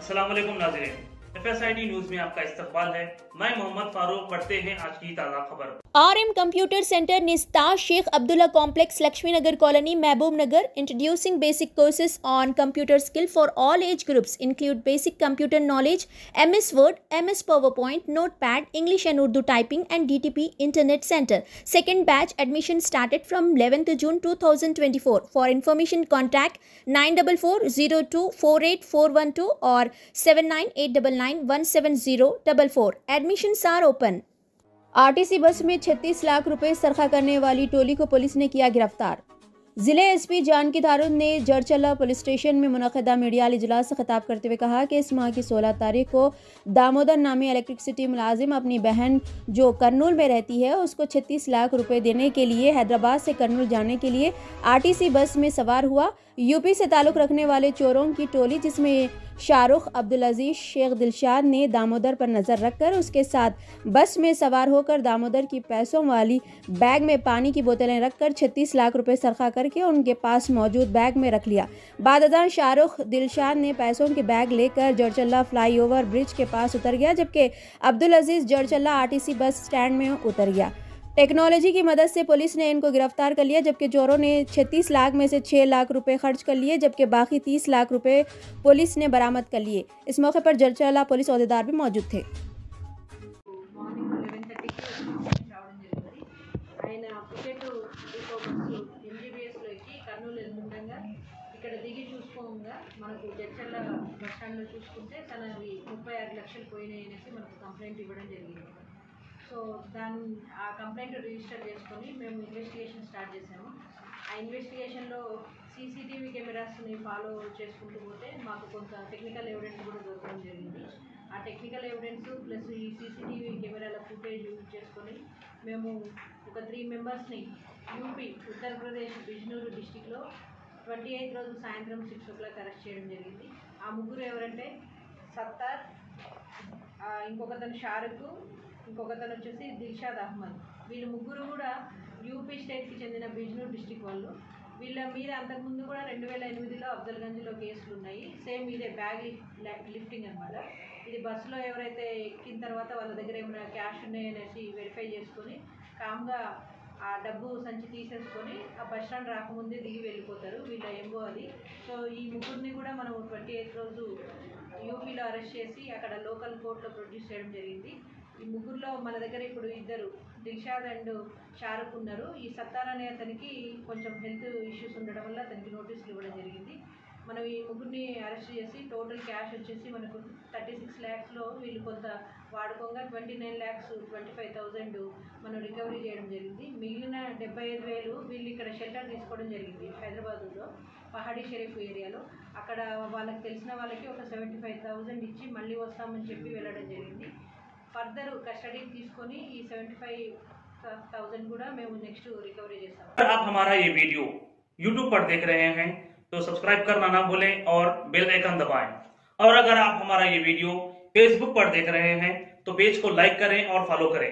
अस्सलाम वालेकुम नाज़रीन, FSID न्यूज में आपका इस्तकबाल है। मैं मोहम्मद फारूक। पढ़ते हैं आज की ताज़ा खबर। RM Computer Center Nizta Sheikh Abdullah Complex, Lakshmi Nagar Colony, Mehboob Nagar, introducing basic courses on computer skill for all age groups, include basic computer knowledge, MS Word, MS PowerPoint, Notepad, English and Urdu typing, and DTP Internet Center. Second batch admission started from 11th June 2024. For information, contact 9440248412 or 7989917044. Admissions are open. RTC bus में 36 लाख रुपए सरखा करने वाली टोली को police ने किया गिरफ्तार। जिले SP Janaki Tharoor ने जरचला पुलिस स्टेशन में मुनक़दा मीडियाल इजलास से खिताब करते हुए कहा कि इस माह की 16 तारीख को दामोदर नामी इलेक्ट्रिसिटी मुलाजिम अपनी बहन जो करनूल में रहती है उसको 36 लाख रुपए देने के लिए हैदराबाद से करनूल जाने के लिए आरटीसी बस में सवार हुआ। यूपी से ताल्लुक़ रखने वाले चोरों की टोली जिसमें शाहरुख, अब्दुल अजीज, शेख दिलशाद ने दामोदर पर नज़र रखकर उसके साथ बस में सवार होकर दामोदर की पैसों वाली बैग में पानी की बोतलें रखकर 36 लाख रुपए सरखा करके उनके पास मौजूद बैग में रख लिया। बादशाह शाहरुख दिलशाद ने पैसों के बैग लेकर जरचल्ला फ्लाईओवर ब्रिज के पास उतर गया, जबकि अब्दुल अजीज जरचल्ला आरटीसी बस स्टैंड में उतर गया। टेक्नोलॉजी की मदद से पुलिस ने इनको गिरफ्तार कर लिया, जबकि चोरों ने 36 लाख में से 6 लाख रुपए खर्च कर लिए, जबकि बाकी 30 लाख रुपए पुलिस ने बरामद कर लिए। इस मौके पर जरचला पुलिस अहदेदार भी मौजूद थे। సో ఆ కంప్లైంట్ రిజిస్టర్ చేసుకొని మేము ఇన్వెస్టిగేషన్ స్టార్ట్ చేసాము। ఆ ఇన్వెస్టిగేషన్లో సీసీటీవీ కెమెరాస్ని ఫాలో చేసుకుంటూ పోతే మాకు కొంత టెక్నికల్ ఎవిడెన్స్ కూడా దొరకడం జరిగింది। ఆ టెక్నికల్ ఎవిడెన్స్ ప్లస్ ఈ సీసీటీవీ కెమెరాల ఫుటేజ్ యూజ్ చేసుకొని మేము ఒక 3 మెంబర్స్ని యూపీ ఉత్తరప్రదేశ్ బిజ్నూరు డిస్టిక్లో 28 రోజు సాయంత్రం 6 o'clock అరెస్ట్ చేయడం జరిగింది। ఆ ముగ్గురు ఎవరంటే సత్తార్, ఇంకొకతను షారుఖ్, ఇంకొకతను వచ్చేసి దిల్షాద్ అహ్మద్। వీళ్ళు ముగ్గురు కూడా యూపీ స్టేట్కి చెందిన బిజ్నూర్ డిస్టిక్ వాళ్ళు। వీళ్ళ మీద అంతకుముందు కూడా 2008లో అఫ్జల్గంజ్లో కేసులు ఉన్నాయి। సేమ్ ఇదే బ్యాగ్ లిఫ్టింగ్ అనమాట। ఇది బస్సులో ఎవరైతే ఎక్కిన తర్వాత వాళ్ళ దగ్గర ఏమైనా క్యాష్ ఉన్నాయనేసి వెరిఫై చేసుకొని కామ్గా ఆ డబ్బు సంచి తీసేసుకొని ఆ బస్ స్టాండ్ రాకముందే దిగి వెళ్ళిపోతారు। వీళ్ళ ఎంబో అది। సో ఈ ముగ్గురిని కూడా మనం 28 రోజు యూపీలో అరెస్ట్ చేసి అక్కడ లోకల్ కోర్టులో ప్రొడ్యూస్ చేయడం జరిగింది। ఈ ముగ్గురులో మన దగ్గర ఇప్పుడు ఇద్దరు దిల్షాద్ అండ్ షారుఖ్ ఉన్నారు। ఈ సత్తార్ అనే అతనికి కొంచెం హెల్త్ ఇష్యూస్ ఉండడం వల్ల అతనికి నోటీసులు ఇవ్వడం జరిగింది। మనం ఈ ముగ్గురిని అరెస్ట్ చేసి టోటల్ క్యాష్ వచ్చేసి మనకు 36 lakhsలో వీళ్ళు కొంత వాడుకోగా 29,25,000 మనం రికవరీ చేయడం జరిగింది। మిగిలిన 75,000 వీళ్ళు ఇక్కడ షెల్టర్ తీసుకోవడం జరిగింది హైదరాబాద్లో పహాడీ షరీఫ్ ఏరియాలో। అక్కడ వాళ్ళకి తెలిసిన వాళ్ళకి ఒక 75,000 ఇచ్చి మళ్ళీ వస్తామని చెప్పి వెళ్ళడం జరిగింది। ఫర్దర్ కస్టడీకి తీసుకొని ఈ 75,000 కూడా మేము నెక్స్ట్ రికవరీ చేస్తాం। अगर आप हमारा ये वीडियो YouTube पर देख रहे हैं तो सब्सक्राइब करना ना भूलें और बेल आइकन दबाएं। और अगर आप हमारा ये वीडियो Facebook पर देख रहे हैं तो पेज को लाइक करें और फॉलो करें।